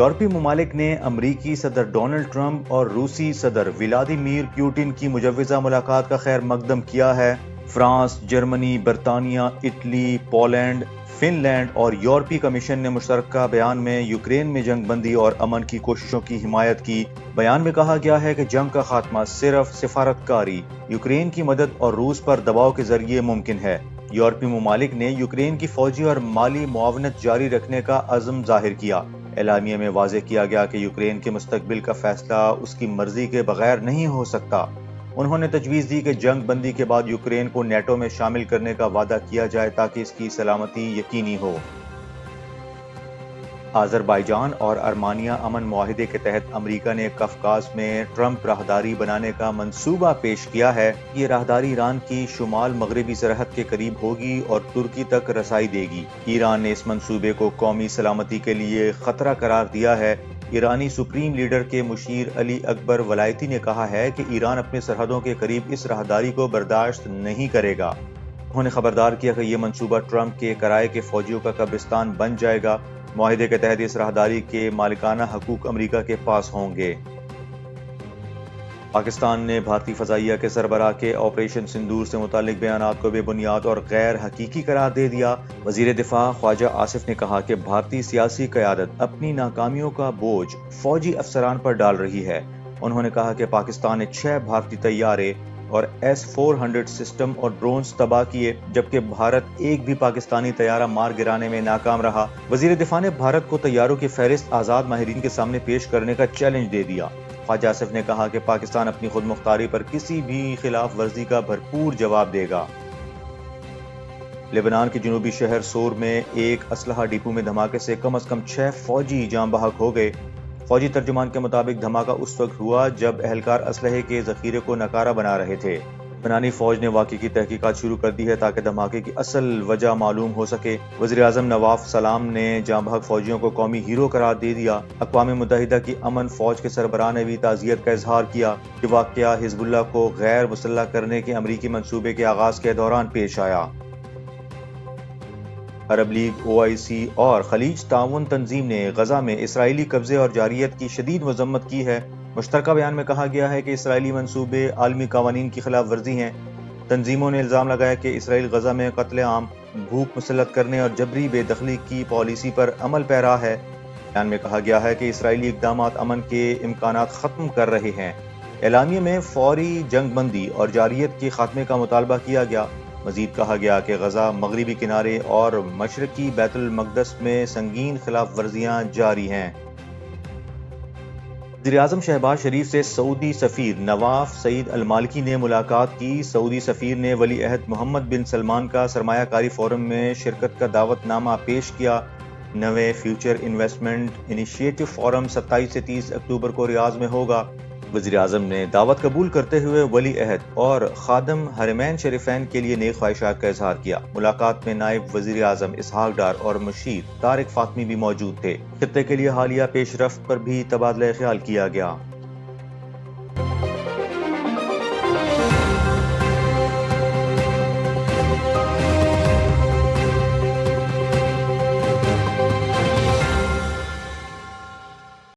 یورپی ممالک نے امریکی صدر ڈونلڈ ٹرمپ اور روسی صدر ولادیمیر پوٹن کی مجوزہ ملاقات کا خیر مقدم کیا ہے۔ فرانس، جرمنی، برطانیہ، اٹلی، پولینڈ، فن لینڈ اور یورپی کمیشن نے مشترکہ بیان میں یوکرین میں جنگ بندی اور امن کی کوششوں کی حمایت کی۔ بیان میں کہا گیا ہے کہ جنگ کا خاتمہ صرف سفارتکاری، یوکرین کی مدد اور روس پر دباؤ کے ذریعے ممکن ہے۔ یورپی ممالک نے یوکرین کی فوجی اور مالی معاونت جاری رکھنے کا عزم ظاہر کیا۔ اعلامیے میں واضح کیا گیا کہ یوکرین کے مستقبل کا فیصلہ اس کی مرضی کے بغیر نہیں ہو سکتا۔ انہوں نے تجویز دی کہ جنگ بندی کے بعد یوکرین کو نیٹو میں شامل کرنے کا وعدہ کیا جائے تاکہ اس کی سلامتی یقینی ہو۔ آذربائیجان اور ارمینیہ امن معاہدے کے تحت امریکہ نے قفقاز میں ٹرمپ راہداری بنانے کا منصوبہ پیش کیا ہے۔ یہ راہداری ایران کی شمال مغربی سرحد کے قریب ہوگی اور ترکی تک رسائی دے گی۔ ایران نے اس منصوبے کو قومی سلامتی کے لیے خطرہ قرار دیا ہے۔ ایرانی سپریم لیڈر کے مشیر علی اکبر ولایتی نے کہا ہے کہ ایران اپنے سرحدوں کے قریب اس راہداری کو برداشت نہیں کرے گا۔ انہوں نے خبردار کیا کہ یہ منصوبہ ٹرمپ کے کرائے کے فوجیوں کا قبرستان بن جائے گا۔ معاہدے کے تحت اس راہداری کے مالکانہ حقوق امریکہ کے پاس ہوں گے۔ پاکستان نے بھارتی فضائیہ کے سربراہ کے آپریشن سندور سے متعلق بیانات کو بے بنیاد اور غیر حقیقی قرار دے دیا۔ وزیر دفاع خواجہ آصف نے کہا کہ بھارتی سیاسی قیادت اپنی ناکامیوں کا بوجھ فوجی افسران پر ڈال رہی ہے۔ انہوں نے کہا کہ پاکستان نے 6 بھارتی طیارے اور S-400 سسٹم اور ڈرونز تباہ کیے، جبکہ بھارت ایک بھی پاکستانی طیارہ مار گرانے میں ناکام رہا۔ وزیر دفاع نے بھارت کو طیاروں کی فہرست آزاد ماہرین کے سامنے پیش کرنے کا چیلنج دے دیا۔ خواجہ آصف نے کہا کہ پاکستان اپنی خود مختاری پر کسی بھی خلاف ورزی کا بھرپور جواب دے گا۔ لبنان کے جنوبی شہر سور میں ایک اسلحہ ڈپو میں دھماکے سے کم از کم 6 فوجی جاں بحق ہو گئے۔ فوجی ترجمان کے مطابق دھماکہ اس وقت ہوا جب اہلکار اسلحے کے ذخیرے کو ناکارہ بنا رہے تھے۔ لبنانی فوج نے واقعے کی تحقیقات شروع کر دی ہے تاکہ دھماکے کی اصل وجہ معلوم ہو سکے۔ وزیر اعظم نواف سلام نے جاں بحق فوجیوں کو قومی ہیرو قرار دے دیا۔ اقوام متحدہ کی امن فوج کے سربراہ نے بھی تعزیت کا اظہار کیا۔ یہ واقعہ حزب اللہ کو غیر مسلح کرنے کے امریکی منصوبے کے آغاز کے دوران پیش آیا۔ عرب لیگ، OIC اور خلیج تعاون تنظیم نے غزہ میں اسرائیلی قبضے اور جارحیت کی شدید مذمت کی ہے۔ مشترکہ بیان میں کہا گیا ہے کہ اسرائیلی منصوبے عالمی قوانین کی خلاف ورزی ہیں۔ تنظیموں نے الزام لگایا کہ اسرائیل غزہ میں قتل عام، بھوک مسلط کرنے اور جبری بے دخلی کی پالیسی پر عمل پیرا ہے۔ بیان میں کہا گیا ہے کہ اسرائیلی اقدامات امن کے امکانات ختم کر رہے ہیں۔ اعلامیے میں فوری جنگ بندی اور جارحیت کے خاتمے کا مطالبہ کیا گیا۔ مزید کہا گیا کہ غزہ، مغربی کنارے اور مشرقی بیت المقدس میں سنگین خلاف ورزیاں جاری ہیں۔ وزیر اعظم شہباز شریف سے سعودی سفیر نواف سعید المالکی نے ملاقات کی۔ سعودی سفیر نے ولی عہد محمد بن سلمان کا سرمایہ کاری فورم میں شرکت کا دعوت نامہ پیش کیا۔ نوے فیوچر انویسٹمنٹ انیشیٹو فورم 27 سے 30 اکتوبر کو ریاض میں ہوگا۔ وزیر اعظم نے دعوت قبول کرتے ہوئے ولی عہد اور خادم حرمین شریفین کے لیے نیک خواہشات کا اظہار کیا۔ ملاقات میں نائب وزیر اعظم اسحاق ڈار اور مشیر طارق فاطمی بھی موجود تھے۔ خطے کے لیے حالیہ پیش رفت پر بھی تبادلہ خیال کیا گیا۔